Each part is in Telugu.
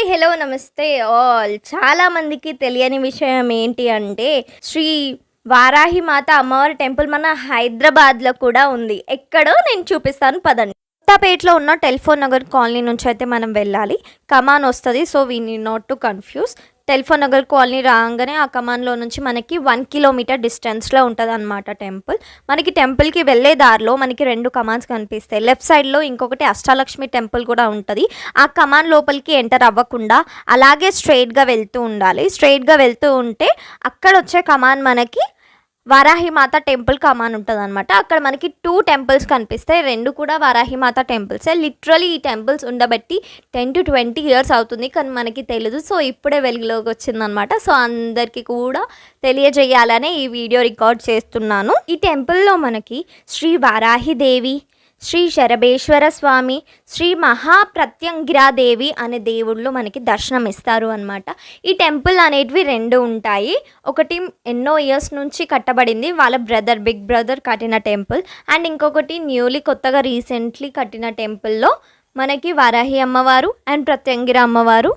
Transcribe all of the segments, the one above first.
హాయ్! హలో! నమస్తే ఆల్. చాలా మందికి తెలియని విషయం ఏంటి అంటే, శ్రీ వారాహి మాత అమ్మవారి టెంపుల్ మన హైదరాబాద్‌లో కూడా ఉంది. ఎక్కడో నేను చూపిస్తాను పదండి. కొత్తపేటలో ఉన్న టెలిఫోన్ నగర్ కాలనీ నుంచి అయితే మనం వెళ్ళాలి. కమాన్ వస్తది. So, we need not to confuse. Telephone Nagar colony రాంగానే ఆ కమాన్‌లో నుంచి మనకి 1 కిలోమీటర్ డిస్టెన్స్‌లో ఉంటదనమాట టెంపుల్. మనకి టెంపుల్‌కి వెళ్ళే దారిలో మనకి 2 కమాన్స్ కనిపిస్తాయి. లెఫ్ట్ సైడ్‌లో ఇంకొకటి అష్టాలక్ష్మి టెంపుల్ కూడా ఉంటది. ఆ కమాన్ లోపలికి ఎంటర్ అవ్వకుండా అలాగే స్ట్రెయిట్‌గా వెళ్తూ ఉండాలి. స్ట్రెయిట్‌గా వెళ్తూ ఉంటే అక్కడొచ్చే కమాన్ మనకి వారాహిమాత టెంపుల్ కమాన్ ఉంటదనమాట. అక్కడ మనకి 2 టెంపుల్స్ కనిపిస్తాయి. 2 కూడా వారాహిమాత టెంపుల్సే. లిటరల్లీ ఈ టెంపుల్స్ ఉండబట్టి 10-20 ఇయర్స్ అవుతుంది. కానీ మనకి తెలీదు. సో, ఇప్పుడే వెలుగులోకి వచ్చిందనమాట. సో, అందరికీ కూడా తెలియజేయాలనే ఈ వీడియో రికార్డ్ చేస్తున్నాను. ఈ టెంపుల్‌లో మనకి శ్రీ వారాహిదేవి, శ్రీ శరభేశ్వర స్వామి, శ్రీ మహాప్రత్యంగిరాదేవి అనే దేవుళ్ళు మనకి దర్శనం ఇస్తారు అనమాట. ఈ టెంపుల్ అనేటివి 2 ఉంటాయి. ఒకటి ఎన్నో ఇయర్స్ నుంచి కట్టబడింది. వాళ్ళ బిగ్ బ్రదర్ కట్టిన టెంపుల్. అండ్ ఇంకొకటి కొత్తగా రీసెంట్లీ కట్టిన టెంపుల్లో మనకి వారాహి అమ్మవారు అండ్ ప్రత్యంగిర అమ్మవారు,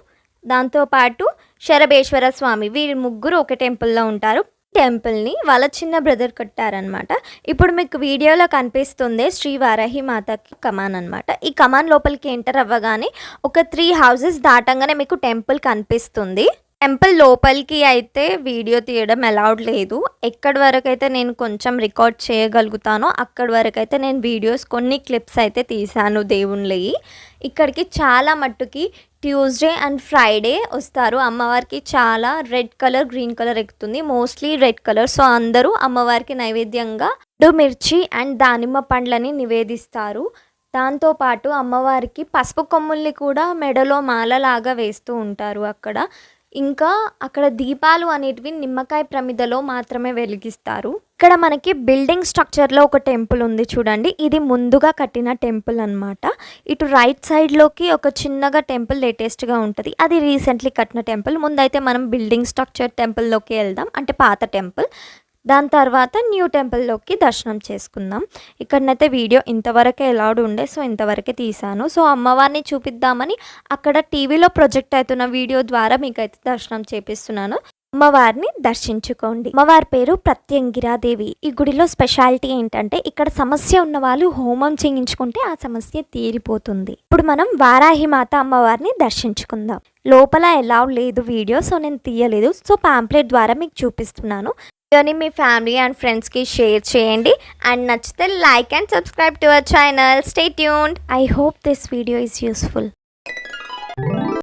దాంతోపాటు శరభేశ్వర స్వామి, వీరి ముగ్గురు ఒక టెంపుల్లో ఉంటారు. టెంపుల్‌ని వాళ్ళ చిన్న బ్రదర్ కట్టారనమాట. ఇప్పుడు మీకు వీడియోలో కనిపిస్తుంది శ్రీ వారాహి మాతకి కమాన్ అనమాట. ఈ కమాన్ లోపలికి ఎంటర్ అవ్వగానే ఒక 3 హౌసెస్ దాటంగానే మీకు టెంపుల్ కనిపిస్తుంది. టెంపుల్ లోపలికి అయితే వీడియో తీయడం అలౌడ్ లేదు. ఎక్కడి వరకైతే నేను కొంచెం రికార్డ్ చేయగలుగుతానో అక్కడి వరకైతే నేను వీడియోస్ కొన్ని క్లిప్స్ అయితే తీశాను దేవుళ్ళవి. ఇక్కడికి చాలా మట్టుకి ట్యూస్డే అండ్ ఫ్రైడే వస్తారు. అమ్మవారికి చాలా రెడ్ కలర్, గ్రీన్ కలర్ ఎక్కుతుంది. Mostly red colour. సో, అందరూ అమ్మవారికి నైవేద్యంగా మిర్చి అండ్ దానిమ్మ పండ్లని నివేదిస్తారు. దాంతోపాటు అమ్మవారికి పసుపు కొమ్ముల్ని కూడా మెడలో మాలలాగా వేస్తూ ఉంటారు అక్కడ. ఇంకా అక్కడ దీపాలు అనేటివి నిమ్మకాయ ప్రమిదలో మాత్రమే వెలిగిస్తారు. ఇక్కడ మనకి బిల్డింగ్ స్ట్రక్చర్లో ఒక టెంపుల్ ఉంది చూడండి. ఇది ముందుగా కట్టిన టెంపుల్ అనమాట. ఇటు రైట్ సైడ్లోకి ఒక చిన్నగా టెంపుల్ లేటెస్ట్గా ఉంటుంది. అది రీసెంట్లీ కట్టిన టెంపుల్. ముందైతే మనం బిల్డింగ్ స్ట్రక్చర్ టెంపుల్లోకి వెళ్దాం, అంటే పాత టెంపుల్. దాని తర్వాత న్యూ టెంపుల్లోకి దర్శనం చేసుకుందాం. ఇక్కడనైతే వీడియో ఇంతవరకే అలౌడ్ ఉండే, సో ఇంతవరకే తీసాను. సో, అమ్మవారిని చూపిద్దామని అక్కడ టీవీలో ప్రొజెక్ట్ అవుతున్న వీడియో ద్వారా మీకైతే దర్శనం చేపిస్తున్నాను. అమ్మవారిని దర్శించుకోండి. అమ్మవారి పేరు ప్రత్యంగిరాదేవి. ఈ గుడిలో స్పెషాలిటీ ఏంటంటే ఇక్కడ సమస్య ఉన్న వాళ్ళు హోమం చేయించుకుంటే ఆ సమస్య తీరిపోతుంది. ఇప్పుడు మనం వారాహిమాత అమ్మవారిని దర్శించుకుందాం. లోపల అలౌడ్ లేదు వీడియో, సో నేను తీయలేదు. సో, పాంప్లెట్ ద్వారా మీకు చూపిస్తున్నాను. వీడియోని మీ ఫ్యామిలీ అండ్ ఫ్రెండ్స్కి షేర్ చేయండి. అండ్ నచ్చితే like and subscribe to our channel. Stay tuned. I hope this video is useful.